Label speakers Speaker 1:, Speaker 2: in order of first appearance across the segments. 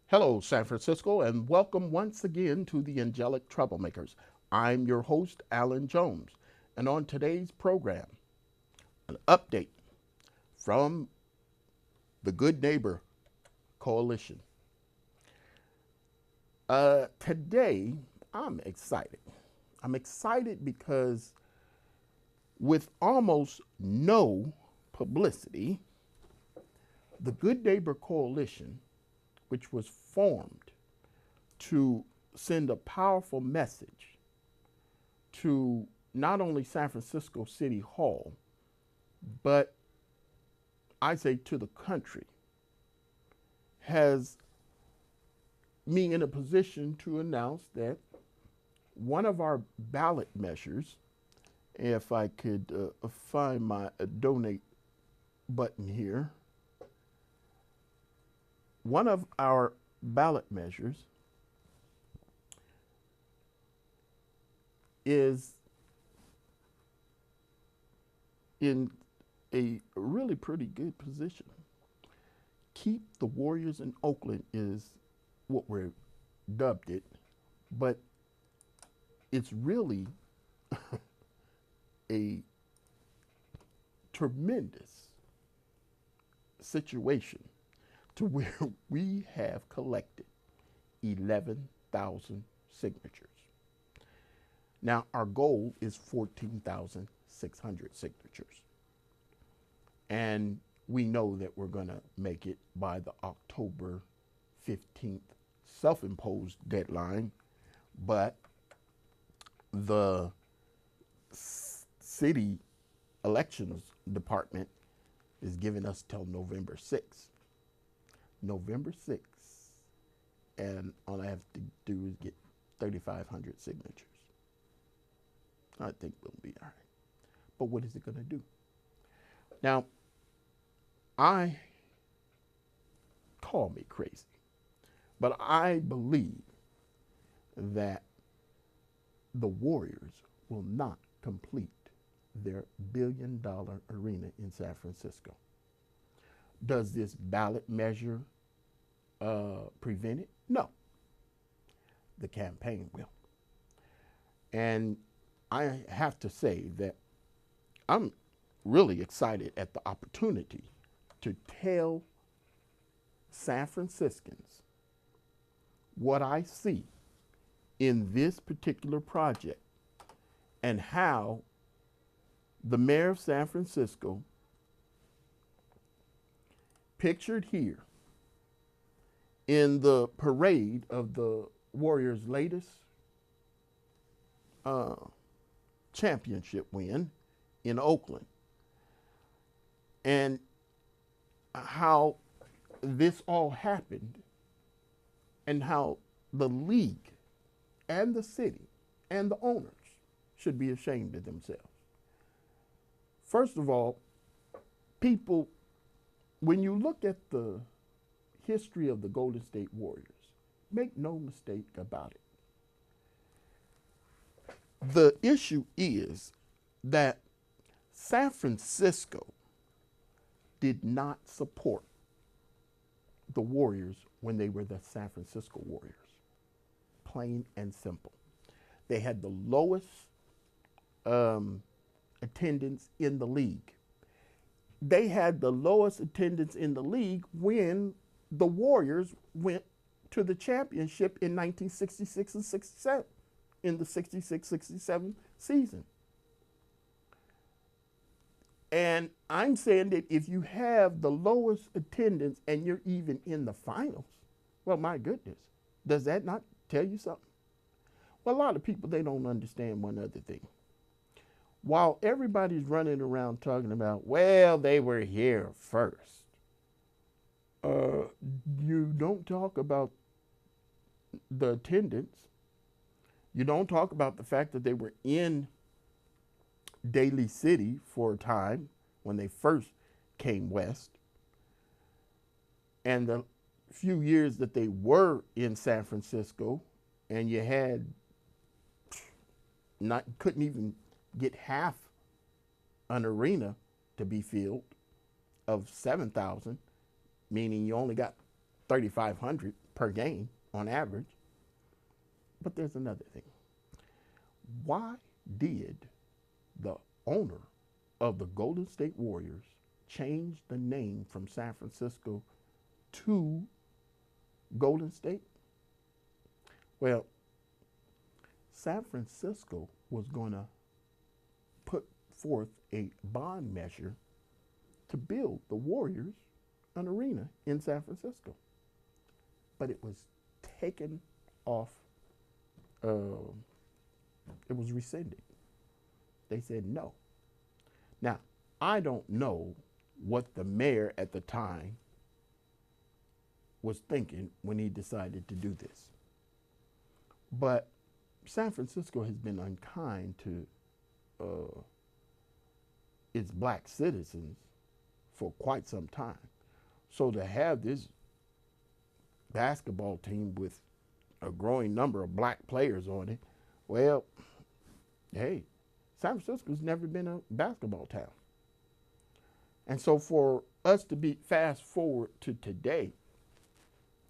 Speaker 1: Hello, San Francisco, and welcome once again to the Angelic Troublemakers. I'm your host, Alan Jones, and on today's program, an update from the Good Neighbor Coalition. Today, I'm excited. I'm excited because with almost no publicity, the Good Neighbor Coalition, which was formed to send a powerful message to not only San Francisco City Hall, but I say to the country, has me in a position to announce that one of our ballot measures, if I could find my donate button here, one of our ballot measures is in a really pretty good position. Keep the Warriors in Oakland is what we're dubbed it, but it's really a tremendous situation to where we have collected 11,000 signatures. Now, our goal is 14,600 signatures. And we know that we're going to make it by the October 15th self imposed deadline, but the city elections department is giving us till November 6th. November 6th, and all I have to do is get 3,500 signatures. I think we'll be all right. But what is it going to do? Now, call me crazy, but I believe that the Warriors will not complete their $1 billion arena in San Francisco. Does this ballot measure prevent it? No. The campaign will. And I have to say that I'm really excited at the opportunity to tell San Franciscans what I see in this particular project and how the mayor of San Francisco, pictured here in the parade of the Warriors' latest championship win in Oakland, and how this all happened, and how the league and the city and the owners should be ashamed of themselves. First of all, people, when you look at the history of the Golden State Warriors, make no mistake about it. The issue is that San Francisco did not support the Warriors when they were the San Francisco Warriors. Plain and simple. They had the lowest attendance in the league. They had the lowest attendance in the league when the Warriors went to the championship in 1966 and 67, in the 66-67 season. And I'm saying that if you have the lowest attendance and you're even in the finals, well, my goodness, does that not tell you something? Well, a lot of people, they don't understand one other thing. While everybody's running around talking about, well, they were here first, you don't talk about the attendance. You don't talk about the fact that they were in Daly City for a time when they first came west, and the few years that they were in San Francisco, and you had couldn't even get half an arena to be filled of 7,000, meaning you only got 3,500 per game on average. But there's another thing. Why did the owner of the Golden State Warriors change the name from San Francisco to Golden State? Well, San Francisco was going to put forth a bond measure to build the Warriors an arena in San Francisco. But it was taken off, it was rescinded. They said no. Now, I don't know what the mayor at the time was thinking when he decided to do this. But San Francisco has been unkind to its black citizens for quite some time. So to have this basketball team with a growing number of black players on it, well, hey, San Francisco's never been a basketball town. And so for us to be fast forward to today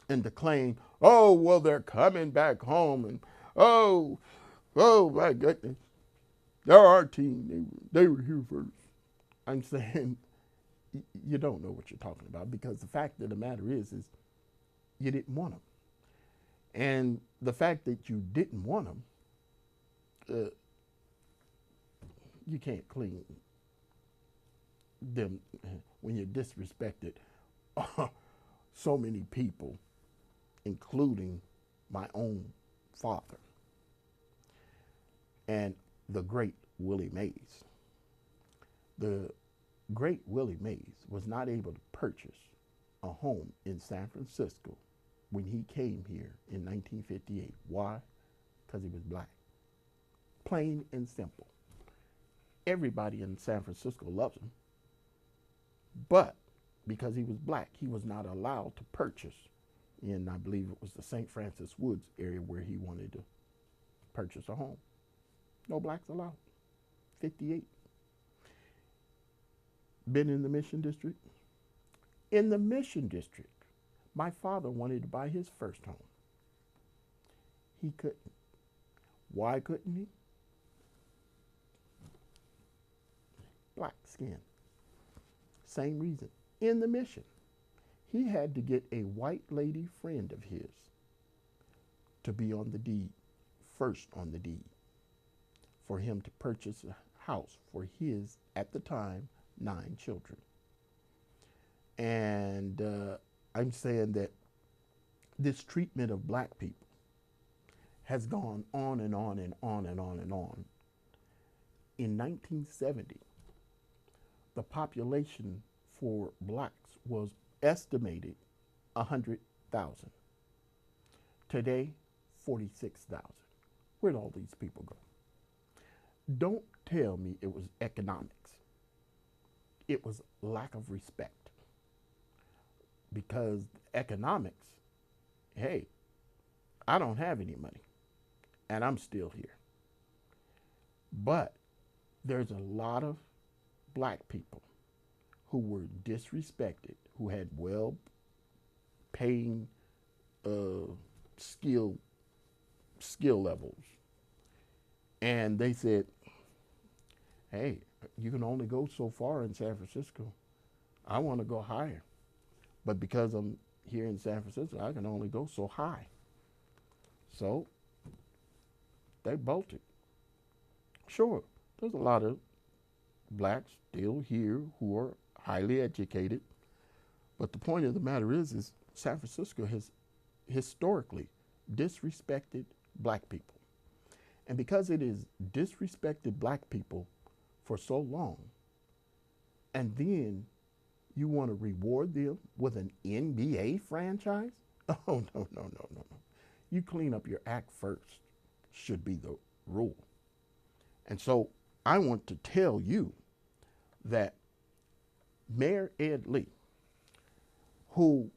Speaker 1: and to claim, oh, well, they're coming back home, and oh my goodness, they're our team. They were here first. I'm saying you don't know what you're talking about, because the fact of the matter is you didn't want them. And the fact that you didn't want them, you can't clean them when you disrespected so many people, including my own father and the great Willie Mays. The great Willie Mays was not able to purchase a home in San Francisco when he came here in 1958. Why? Because he was black. Plain and simple. Everybody in San Francisco loves him, but because he was black, he was not allowed to purchase in, I believe it was the St. Francis Woods area, where he wanted to purchase a home. No blacks allowed. 58. Been in the Mission District? In the Mission District, my father wanted to buy his first home. He couldn't. Why couldn't he? Black skin. Same reason. In the Mission, he had to get a white lady friend of his to be on the deed, first on the deed, for him to purchase a house for his, at the time, 9 children. And I'm saying that this treatment of black people has gone on and on and on and on and on. In 1970, the population for blacks was estimated 100,000. Today, 46,000. Where'd all these people go? Don't tell me it was economics. It was lack of respect. Because economics, hey, I don't have any money, and I'm still here. But there's a lot of black people who were disrespected, who had well-paying skill levels, and they said, hey, you can only go so far in San Francisco. I want to go higher. But because I'm here in San Francisco, I can only go so high. So they bolted. Sure, there's a lot of blacks still here who are highly educated. But the point of the matter is San Francisco has historically disrespected black people. And because it has disrespected black people for so long, and then you want to reward them with an NBA franchise? Oh, no. You clean up your act first, should be the rule. And so I want to tell you that Mayor Ed Lee, who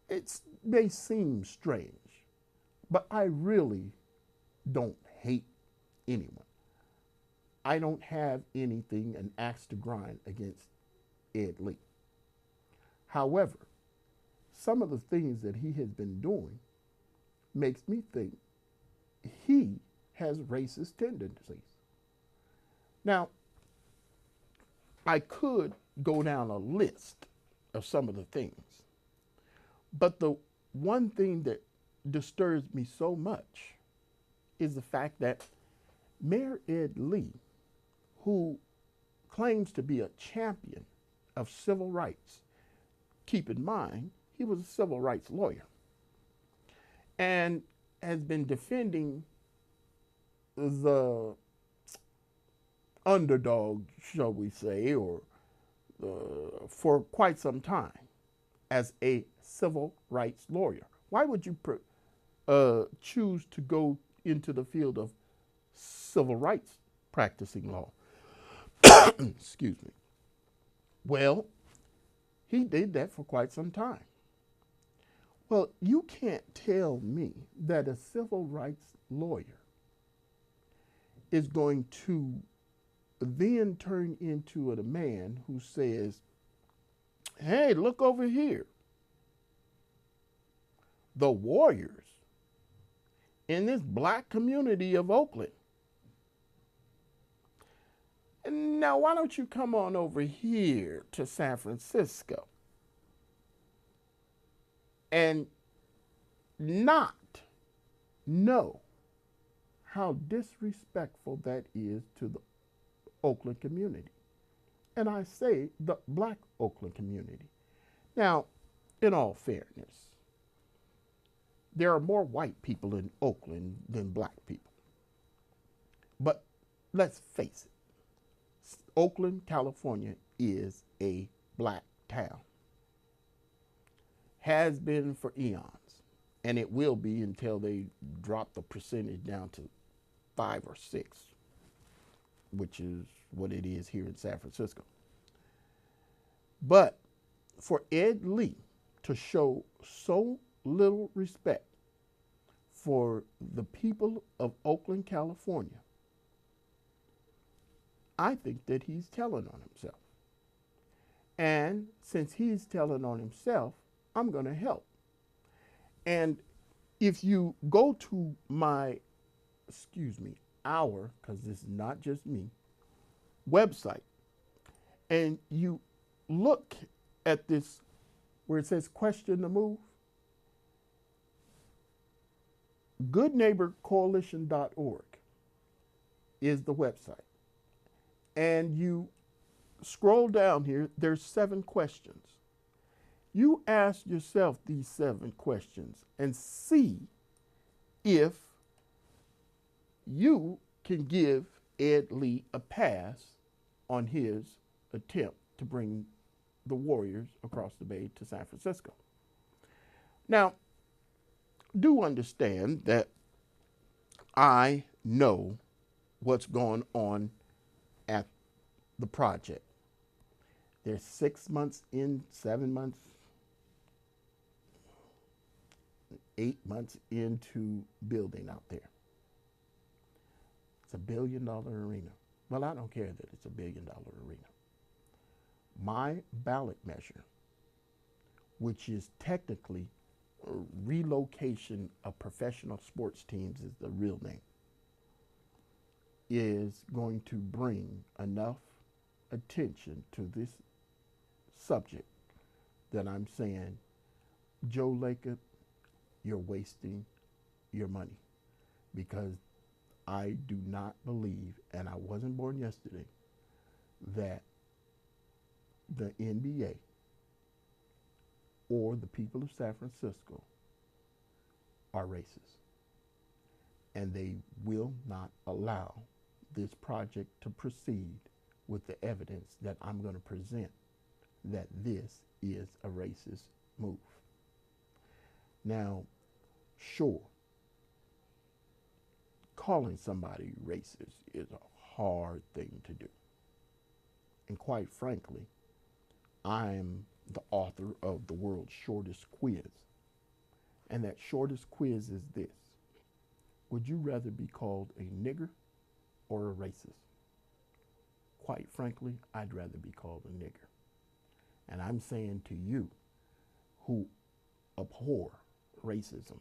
Speaker 1: it may seem strange, but I really don't hate anyone. I don't have anything, an axe to grind against Ed Lee. However, some of the things that he has been doing makes me think he has racist tendencies. Now, I could go down a list of some of the things, but the one thing that disturbs me so much is the fact that Mayor Ed Lee, who claims to be a champion of civil rights, keep in mind, he was a civil rights lawyer and has been defending the underdog, shall we say, or for quite some time as a civil rights lawyer. Why would you choose to go into the field of civil rights practicing law? Excuse me. Well, he did that for quite some time. Well, you can't tell me that a civil rights lawyer is going to then turn into a man who says, hey, look over here. The warriors in this black community of Oakland. And now, why don't you come on over here to San Francisco and not know how disrespectful that is to the Oakland community. And I say the black Oakland community. Now, in all fairness, there are more white people in Oakland than black people. But let's face it, Oakland, California is a black town. Has been for eons, and it will be until they drop the percentage down to 5 or 6, which is what it is here in San Francisco. But for Ed Lee to show so little respect for the people of Oakland, California, I think that he's telling on himself. And since he's telling on himself, I'm going to help. And if you go to my, our, because this is not just me, website, and you look at this where it says question the move, goodneighborcoalition.org is the website. And you scroll down here, there's 7 questions. You ask yourself these 7 questions and see if you can give Ed Lee a pass on his attempt to bring the Warriors across the bay to San Francisco. Now, do understand that I know what's going on at the project. They're 6 months in, 7 months, 8 months into building out there. It's $1 billion arena. Well, I don't care that it's $1 billion arena. My ballot measure, which is technically a relocation of professional sports teams is the real name, is going to bring enough attention to this subject that I'm saying, Joe Lacob, you're wasting your money, because I do not believe, and I wasn't born yesterday, that the NBA or the people of San Francisco are racist. And they will not allow this project to proceed with the evidence that I'm going to present that this is a racist move. Now, sure, calling somebody racist is a hard thing to do. And quite frankly, I'm the author of the world's shortest quiz. And that shortest quiz is this: would you rather be called a nigger or a racist? Quite frankly, I'd rather be called a nigger. And I'm saying to you, who abhor racism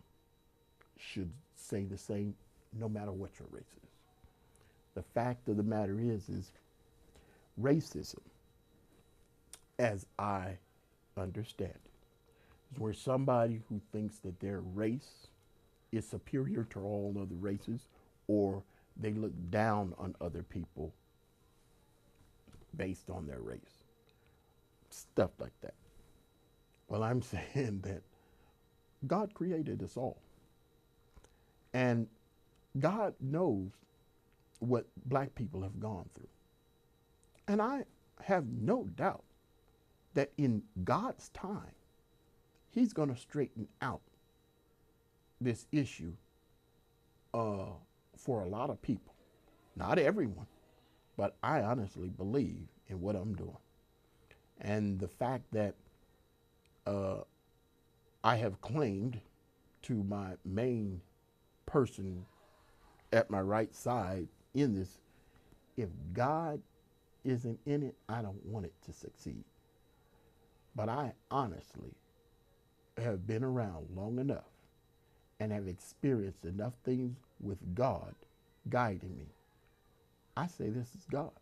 Speaker 1: should say the same no matter what your race is. The fact of the matter is racism, as I understand it, is where somebody who thinks that their race is superior to all other races, or they look down on other people based on their race. Stuff like that. Well, I'm saying that God created us all. And God knows what black people have gone through. And I have no doubt that in God's time, He's going to straighten out this issue for a lot of people. Not everyone, but I honestly believe in what I'm doing. And the fact that I have claimed to my main person at my right side in this, if God isn't in it, I don't want it to succeed. But I honestly have been around long enough and have experienced enough things with God guiding me. I say this is God.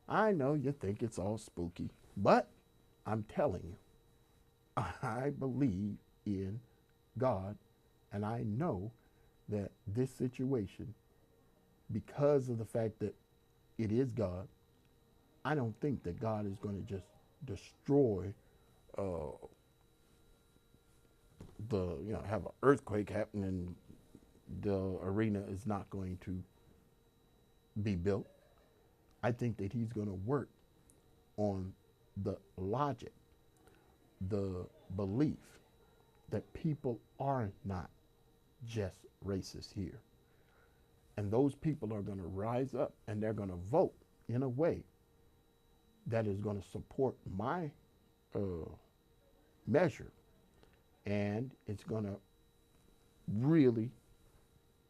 Speaker 1: I know you think it's all spooky, but I'm telling you, I believe in God, and I know that this situation, because of the fact that it is God, I don't think that God is going to just destroy have an earthquake happen and the arena is not going to be built. I think that He's going to work on the logic, the belief that people are not just racist here. And those people are going to rise up and they're going to vote in a way that is going to support my measure. And it's going to really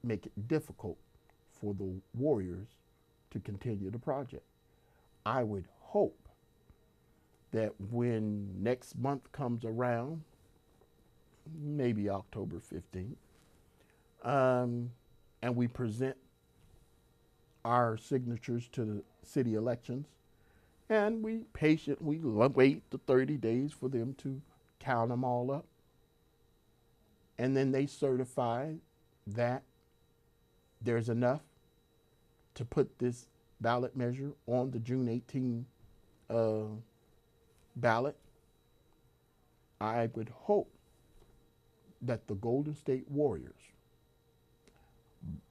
Speaker 1: make it difficult for the warriors to continue the project. I would hope that when next month comes around, maybe October 15th, and we present our signatures to the city elections, and we patiently wait the 30 days for them to count them all up, and then they certify that there's enough to put this ballot measure on the June 18 ballot. I would hope that the Golden State Warriors,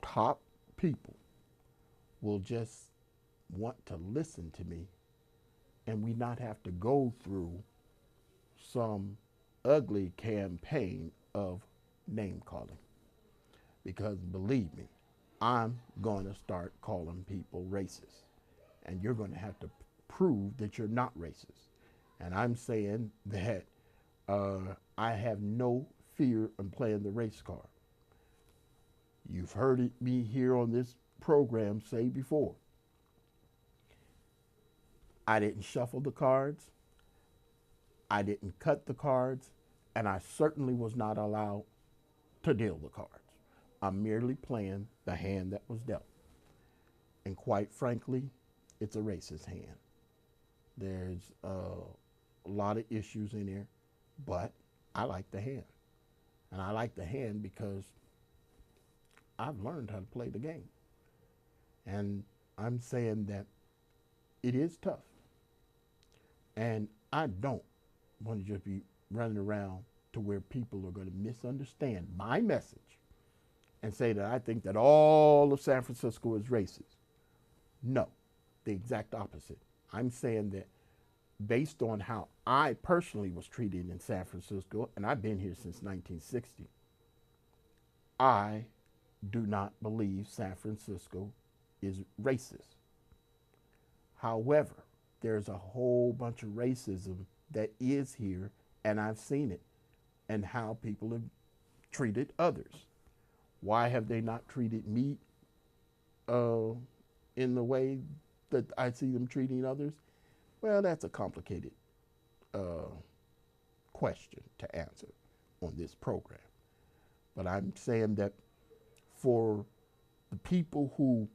Speaker 1: top people, will just want to listen to me and we not have to go through some ugly campaign of name calling. Because believe me, I'm going to start calling people racist. And you're going to have to prove that you're not racist. And I'm saying that I have no fear in playing the race card. You've heard me here on this program say before, I didn't shuffle the cards, I didn't cut the cards, and I certainly was not allowed to deal the cards. I'm merely playing the hand that was dealt. And quite frankly, it's a racist hand. There's a lot of issues in there, but I like the hand. And I like the hand because I've learned how to play the game. And I'm saying that it is tough. And I don't want to just be running around to where people are going to misunderstand my message and say that I think that all of San Francisco is racist. No, the exact opposite. I'm saying that based on how I personally was treated in San Francisco, and I've been here since 1960, I do not believe San Francisco is racist. However, there's a whole bunch of racism that is here, and I've seen it, and how people have treated others. Why have they not treated me in the way that I see them treating others? Well, that's a complicated question to answer. on this program. But I'm saying that for the people who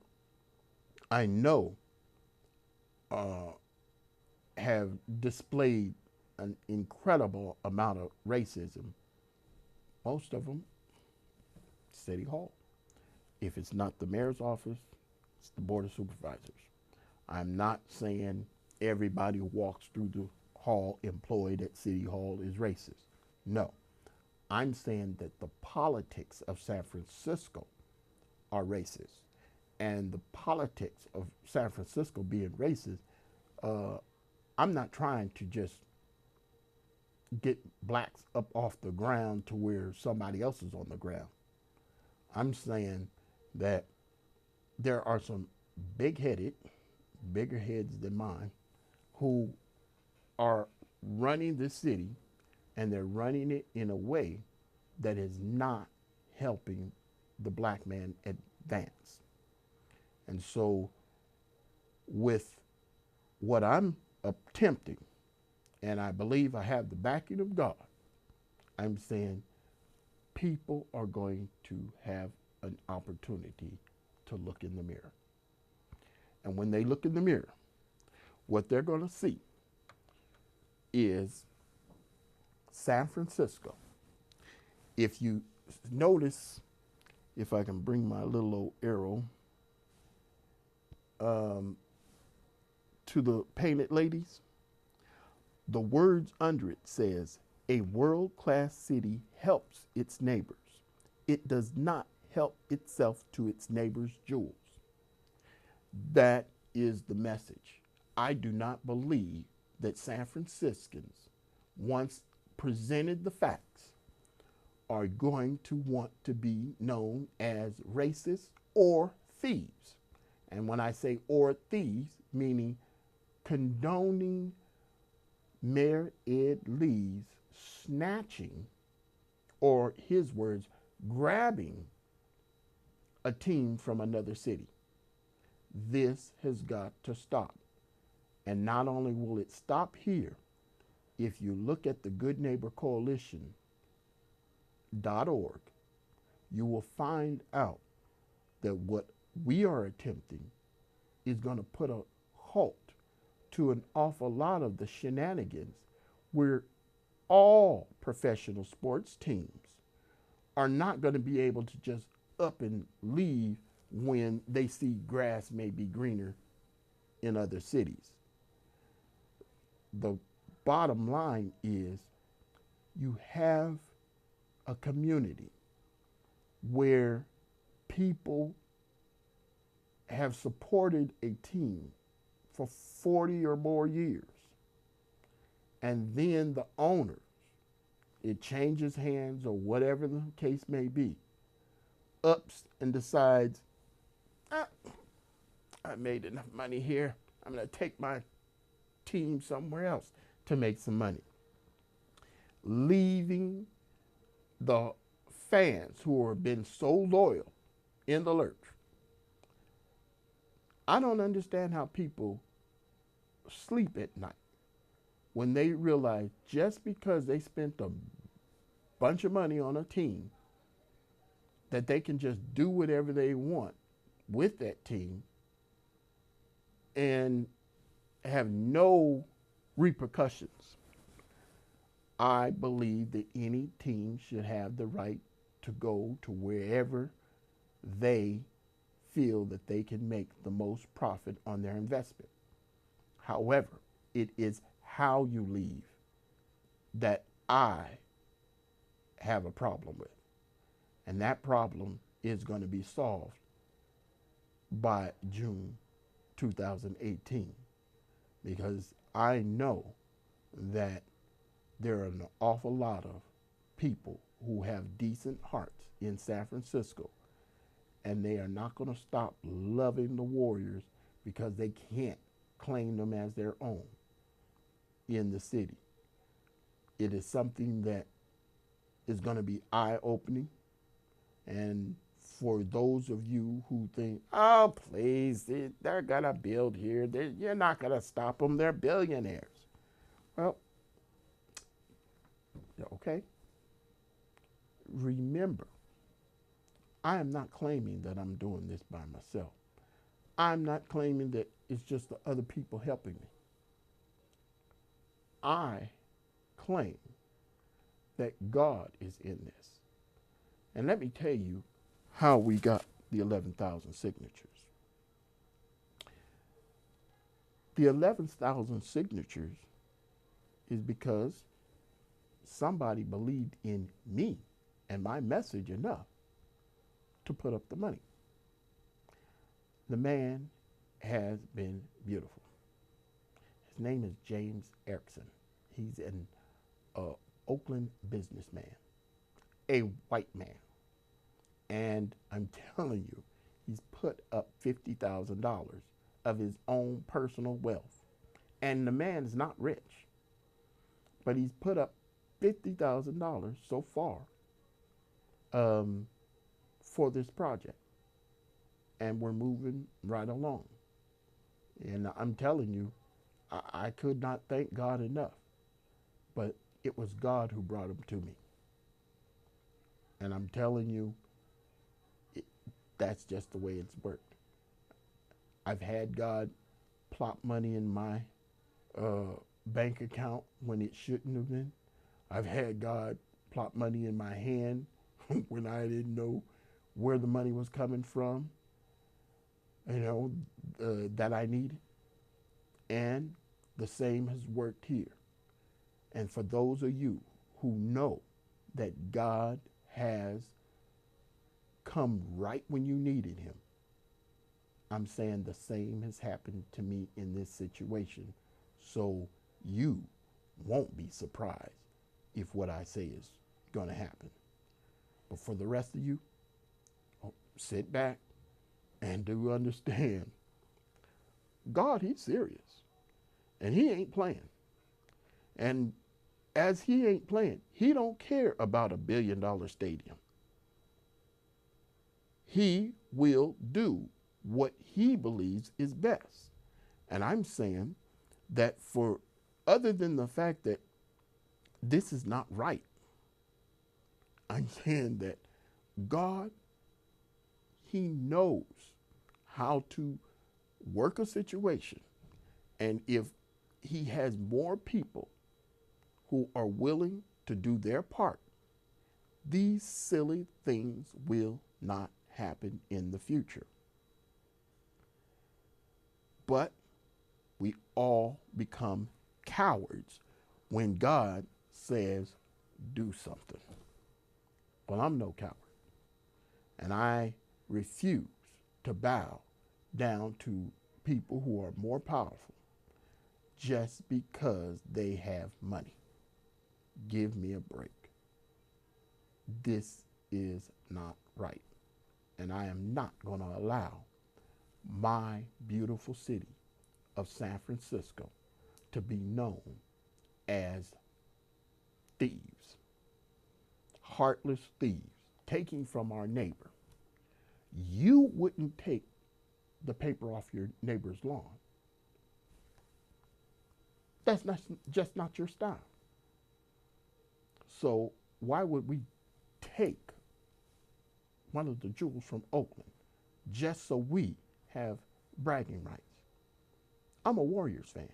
Speaker 1: I know have displayed an incredible amount of racism, most of them, City Hall. If it's not the mayor's office, it's the Board of Supervisors. I'm not saying everybody who walks through the hall employed at City Hall is racist. No. I'm saying that the politics of San Francisco are racist. And the politics of San Francisco being racist, I'm not trying to just get blacks up off the ground to where somebody else is on the ground. I'm saying that there are some big-headed, bigger heads than mine, who are running the city, and they're running it in a way that is not helping the black man advance. And so with what I'm attempting, and I believe I have the backing of God, I'm saying people are going to have an opportunity to look in the mirror. And when they look in the mirror, what they're going to see is San Francisco. If you notice, if I can bring my little old arrow to the painted ladies, the words under it says, a world-class city helps its neighbors. It does not help itself to its neighbors' jewels. That is the message. I do not believe that San Franciscans, once presented the facts, are going to want to be known as racist or thieves. And when I say or thieves, meaning condoning Mayor Ed Lee's snatching, or his words, grabbing a team from another city. This has got to stop. And not only will it stop here, if you look at the Good Neighbor Coalition.org, you will find out that what we are attempting is going to put a halt to an awful lot of the shenanigans where all professional sports teams are not going to be able to just up and leave when they see grass may be greener in other cities. The bottom line is you have a community where people have supported a team for 40 or more years. And then the owner, it changes hands or whatever the case may be, ups and decides, I made enough money here. I'm going to take my team somewhere else to make some money. Leaving the fans who have been so loyal in the lurch. I don't understand how people sleep at night when they realize just because they spent a bunch of money on a team that they can just do whatever they want with that team and have no repercussions. I believe that any team should have the right to go to wherever they feel that they can make the most profit on their investment. However, it is how you leave that I have a problem with. And that problem is going to be solved by June 2018, because I know that there are an awful lot of people who have decent hearts in San Francisco, and they are not going to stop loving the Warriors because they can't claim them as their own in the city. It is something that is going to be eye-opening. And for those of you who think, oh, please, they're going to build here. You're not going to stop them. They're billionaires. Well, okay. remember, I am not claiming that I'm doing this by myself. I'm not claiming that it's just the other people helping me. I claim that God is in this. And let me tell you how we got the 11,000 signatures. The 11,000 signatures is because somebody believed in me and my message enough to put up the money. The man has been beautiful. His name is James Erickson. He's an Oakland businessman, a white man. And I'm telling you, he's put up $50,000 of his own personal wealth. And the man is not rich, but he's put up $50,000 so far for this project. And we're moving right along. And I'm telling you, I could not thank God enough, but it was God who brought him to me. And I'm telling you, that's just the way it's worked. I've had God plop money in my bank account when it shouldn't have been. I've had God plop money in my hand when I didn't know where the money was coming from, that I needed. And the same has worked here. And for those of you who know that God has come right when you needed him, I'm saying the same has happened to me in this situation. So you won't be surprised if what I say is going to happen. But for the rest of you, sit back and do understand God, he's serious. And he ain't playing. And as he ain't playing, he don't care about $1 billion stadium. He will do what he believes is best. And I'm saying that for other than the fact that this is not right, I'm saying that God, he knows how to work a situation. And if he has more people who are willing to do their part, these silly things will not happen in the future. But we all become cowards when God says, do something. Well, I'm no coward. And I refuse to bow down to people who are more powerful just because they have money. Give me a break. This is not right. And I am not going to allow my beautiful city of San Francisco to be known as thieves, heartless thieves, taking from our neighbor. You wouldn't take the paper off your neighbor's lawn. That's just not your style. So why would we take one of the jewels from Oakland just so we have bragging rights? I'm a Warriors fan.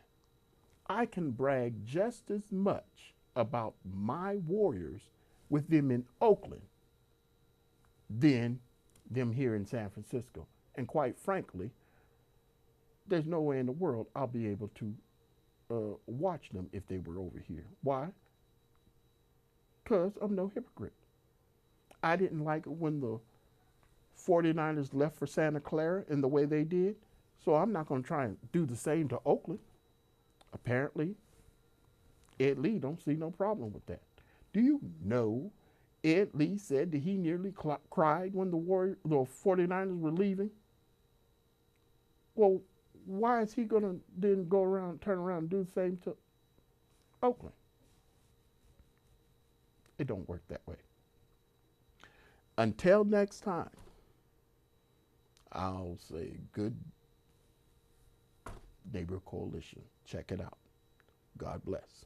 Speaker 1: I can brag just as much about my Warriors with them in Oakland than them here in San Francisco. And quite frankly, there's no way in the world I'll be able to watch them if they were over here. Why? Because I'm no hypocrite. I didn't like it when the 49ers left for Santa Clara in the way they did, so I'm not going to try and do the same to Oakland. Apparently, Ed Lee don't see no problem with that. Do you know Ed Lee said that he nearly cried when the 49ers were leaving? Well, why is he going to then turn around and do the same to Oakland? It don't work that way. Until next time, I'll say good neighbor coalition. Check it out. God bless.